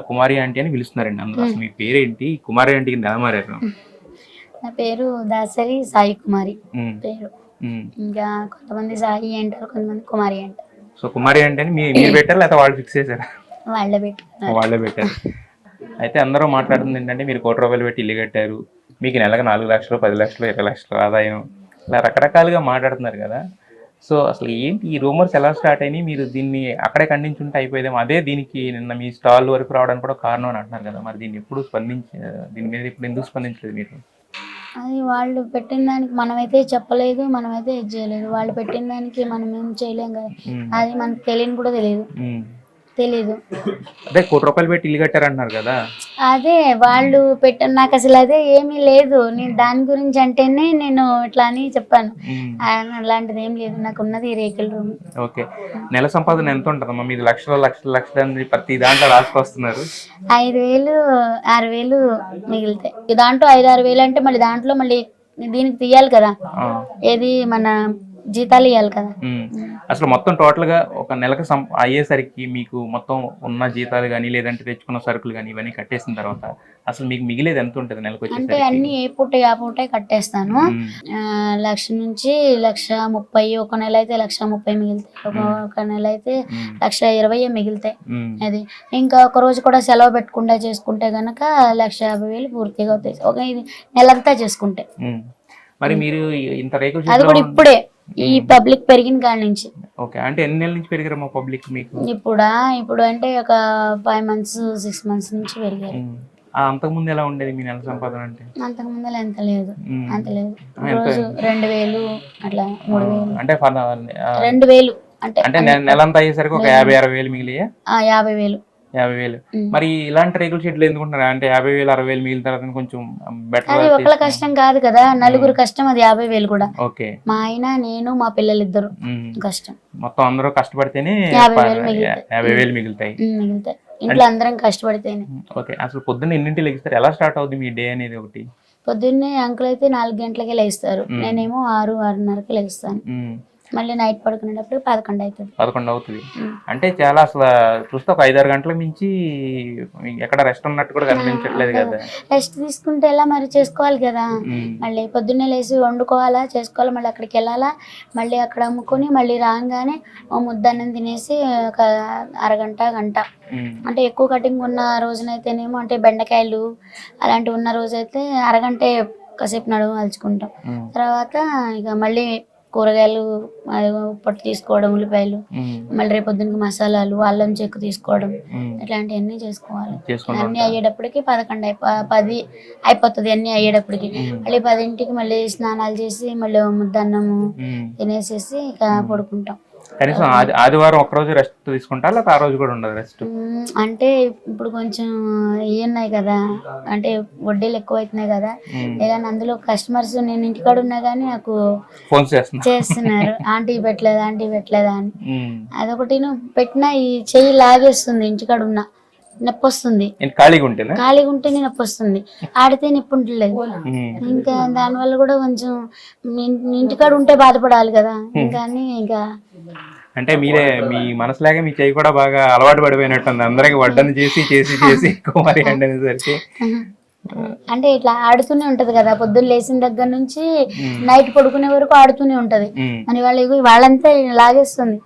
కుమారి aunty అని పిలుస్తున్నారండి అందరూ. అసలు మీ పేరేంటి? కుమారి ఆంటీ కింద ఎలా మారారు? నా పేరు దాసరి సాయి కుమారి ఉమ్, పేరు. ఉమ్. ఇంకా కొంతమంది సాయి అంటారు, కొంతమంది కుమారి అంటారు. సో కుమారి ఆంటీ అని మీరు పెట్టారు లేకపోతే వాళ్ళు ఫిక్స్ చేశారా? వాళ్ళే పెట్టుకున్నారు. వాళ్ళే పెట్టారు. అయితే అందరూ మాట్లాడుతుంది ఏంటంటే మీరు ₹1,00,00,000 పెట్టి ఇల్లు కట్టారు, మీకు నెలకు 4 లక్షలు 10 లక్షలు 20 లక్షలు ఆదాయం, ఇలా రకరకాలుగా మాట్లాడుతున్నారు కదా. సో అసలు ఏంటి ఈ రూమర్స్ ఎలా స్టార్ట్ అయినాయి? మీరు దీన్ని అక్కడే ఖండించుంటే అయిపోయేదేమో. అదే దీనికి నిన్న మీ స్టాల్ వరకు రావడానికి కూడా కారణం అని అంటున్నారు కదా. మరి దీన్ని ఎప్పుడు దీని మీద ఇప్పుడు ఎందుకు స్పందించలేదు మీరు? అది వాళ్ళు పెట్టిన దానికి మనమైతే చెప్పలేదు, మనమైతే ఇది చేయలేదు. వాళ్ళు పెట్టిన దానికి మనం ఏం చేయలేం కదా. అది మనకు తెలియని కూడా తెలియదు. అదే ₹1,00,00,000 పెట్టి ఇల్లు కట్టారంటున్నారు కదా. అదే వాళ్ళు పెట్టిన, నాకు అసలు అదే ఏమీ లేదు. నేను దాని గురించి అంటేనే నేను ఇట్లా అని చెప్పాను. అలాంటిది ఏం లేదు, నాకు ఉన్నది రేకుల రూమ్. ఓకే, నెల సంపాదన ఎంత ఉంటుందమ్మా మీది? లక్షలు లక్షలు లక్షలు అని ప్రతి దాంట్లో రాసుకొస్తున్నారు. 5,000 6,000 మిగులుతాయి. ఈ దాంట్లో 5-6 వేలు అంటే మళ్ళీ దాంట్లో మళ్ళీ దీనికి తీయాలి కదా, ఏది మన జీతాలు ఇవ్వాలి కదా. అసలు మొత్తం టోటల్ గా ఒక నెలకు అయ్యేసరికి మీకు మొత్తం ఉన్న జీతాలు కానీ లేదంటే తెచ్చుకున్న సరుకులు కానీ ఇవన్నీ కట్టేసిన తర్వాత అసలు మీకు మిగిలేదు ఎంత ఉంటుంది నెలకు వచ్చేసరికి? అంటే అన్ని ఏ పూట ఆ పూటే కట్టేస్తాను. 1,00,000 నుంచి 1,30,000, ఒక నెల అయితే 1,30,000 మిగులుతాయి, ఒక నెల అయితే 1,20,000 మిగులుతాయి. అది ఇంకా ఒక రోజు కూడా సెలవు పెట్టకుండా చేసుకుంటే గనక 1,50,000 పూర్తిగా అవుతాయి, ఒక ఇది నెలంతా చేసుకుంటే. మరి మీరు ఇంత రేకులు అది కూడా ఇప్పుడే ఈ పబ్లిక్ పెరిగిన కాడి నుంచి. ఓకే, అంటే ఎన్ని నెలల నుంచి పెరిగారమ్మా పబ్లిక్ మీకు? ఇప్పుడు అంటే ఒక 5 months 6 months నుంచి పెరిగారు. అంతకుముందు ఎలా ఉండేది మీ నెల సంపాదన? అంటే అంతకుముందు అంత లేదు, రోజు 2,000 అట్లా 3,000, అంటే 2,000 అంటే నెలంతా అయ్యేసరికి ఒక 50,000-60,000 మిగిలియా? 50,000. 50,000. మరి ఇలాంటి రేకుల షెడ్లు ఎందుకుంటున్నారు? అంటే 50,000 60,000 మిగిలిన తర్వాత కొంచెం బెటర్. అది ఒకళ్ళ కష్టం కాదు కదా, నలుగురు కష్టం. అది 50,000 కూడా. ఓకే, మా ఆయన, నేను, మా పిల్లలు ఇద్దరు కష్టం. మొత్తం అందరూ కష్టపడితేనే 50,000 మిగులుతాయి. ఇంట్లో అందరం కష్టపడితేనే. ఓకే, అసలు పొద్దున్న ఎన్నింటి లెగిస్తారు? ఎలా స్టార్ట్ అవుతుంది మీ డే అనేది? ఒకటి పొద్దున్నే అంకుల్ అయితే 4 గంటలకే లేస్తారు, నేనేమో 6-6:30కి లేస్తాను. మళ్ళీ నైట్ పడుకునేటప్పుడు 11 అవుతుంది. అంటే చాలా అసలు చూస్తే ఒక 5-6 గంటల మించి ఎక్కడ రెస్ట్ ఉన్నట్టు కూడా కనిపించట్లేదు కదా. రెస్ట్ తీసుకుంటే ఎలా మరి, చేసుకోవాలి కదా. మళ్ళీ పొద్దున్నే లేచి వండుకోవాలా, చేసుకోవాలా, మళ్ళీ అక్కడికి వెళ్ళాలా, మళ్ళీ అక్కడ అమ్ముకొని మళ్ళీ రాగానే ఓ ముద్దన్నం తినేసి ఒక అరగంట గంట, అంటే ఎక్కువ కటింగ్ ఉన్న రోజునైతేనేమో, అంటే బెండకాయలు అలాంటివి ఉన్న రోజైతే అరగంటే కాసేపు నడుము అలుచుకుంటాం. తర్వాత ఇక మళ్ళీ కూరగాయలు పొట్టు తీసుకోవడం, ఉల్లిపాయలు, మళ్ళీ రేపు పొద్దునకి మసాలాలు, అల్లం చెక్కు తీసుకోవడం, ఇట్లాంటివన్నీ చేసుకోవాలి. అన్ని అయ్యేటప్పటికి 10 అయిపోతుంది. అన్ని అయ్యేటప్పటికి మళ్ళీ 10ంటికి మళ్ళీ స్నానాలు చేసి మళ్ళీ ముద్దన్నము తినేసేసి ఇక పడుకుంటాం. కనీసం ఆదివారం ఒకరోజు రెస్ట్ తీసుకుంటారా లేకపోతే ఆ రోజు కూడా ఉండదు రెస్ట్? అంటే ఇప్పుడు కొంచెం ఉన్నాయి కదా, అంటే వడ్డీలు ఎక్కువ అవుతున్నాయి కదా, కానీ అందులో కస్టమర్స్ నేను ఇంటికాడ ఉన్నా కానీ నాకు ఫోన్ చేస్తున్నారు, ఆంటీ పెట్టలేదా అని. అదొకటి పెట్టినా ఈ చెయ్యి లాగేస్తుంది, ఇంటికాడ ఉన్నా నొప్పి వస్తుంది, ఖాళీగా ఉంటేనే నొప్పి వస్తుంది, ఆడితే నొప్పి ఉండలేదు. ఇంకా దానివల్ల కూడా కొంచెం ఇంటికాడ ఉంటే బాధపడాలి కదా. ఇంకా అంటే మీరే మీ మనసులాగే మీ చెయ్యి కూడా బాగా అలవాటు పడిపోయినట్టుంది, అందరికి వడ్డని చేసి చేసి చేసి కుమారి అనేసరికి. అంటే ఇట్లా ఆడుతూనే ఉంటది కదా, పొద్దున్న లేచిన దగ్గర నుంచి నైట్ పడుకునే వరకు ఆడుతూనే ఉంటది. అని వాళ్ళంతా లాగేస్తుంది.